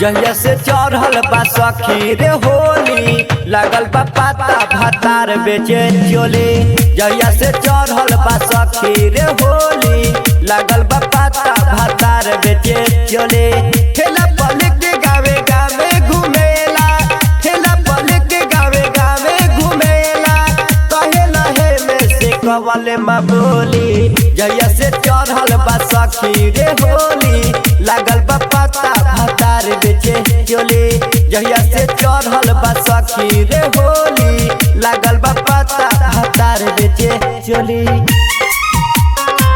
जहिया से चढ़ल बा सखी रे होली लागल बा पाता भातार बेचे चोली। जहिया से चढ़ल बा सखी रे होली लागल बा पाता भातार बेचे चोली। ठेला पलक के गावे गावे घुमेला, ठेला पलक के गावे गावे घुमेला, कहे लहे में से कवले माँ बोली। जहिया से चढ़ल बा सखी रे होली लागल बा पाता भातार बेचे चोली। जहिया से चढ़ल बा सखी रे होली लागल बा पाता भातार बेचे चोली।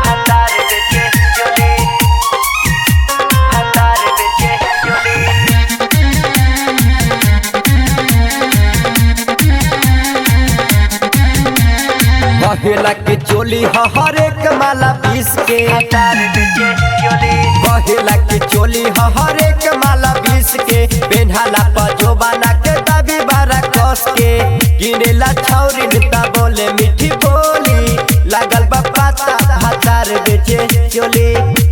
भातार बेचे चोली, भातार बेचे चोली। कहेला के चोली हर एक माला पीस के, कहेला के चोली हर एक माला पीस के, पेन्हाला पजोबाना के दाबी बारा कस के, गिनेला छौरी ता बोले मीठी बोली लागल बा पाता भातार बेचे चोली।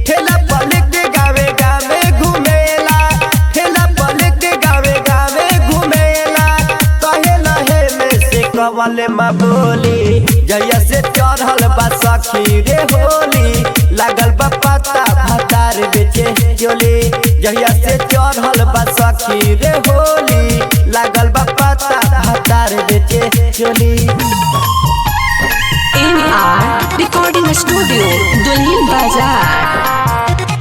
ठेला पलक के गावे गावे घुमेला, ठेला पलक के गावे गावे घुमेला, कहे लहे में से कवले माँ बोली। जहिया से चढ़ल बा सखी रे होली लागल बा पाता भातार बेचे चोली। जहिया से चढ़ल बा सखी रे होली लागल बा पाता भातार बेचे चोली। MR Recording Studio, Dulhin Bazaar।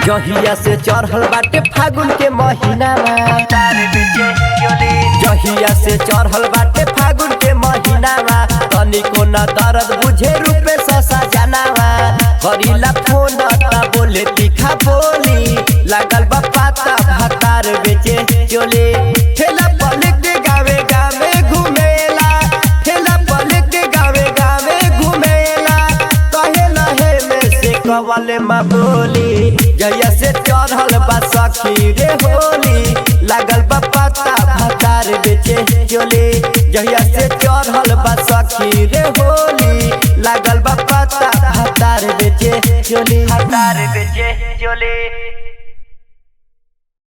जहिया से चढ़ल बाटे फागुन के महीना में, जहिया से चढ़ल बाटे फागुन के महीना में, तनिको न दर्द बुझे रूपे ससा जानावा, करीला फोन ता बोले तीखा बोली लागल बा पाता भातार बेचे चोली। ठेला पलक के गावे गावे घुमेला, ठेला पलक के गावे गावे घुमेला, कहे लहे में से कवले माँ बोली। जहिया से चढ़ल बा सखी रे होली लागल बा पाता भातार बेचे चोली। जहिया से चढ़ल बा सखी रे होली लागल बा पाता भातार बेचे चोली। भातार बेचे चोली।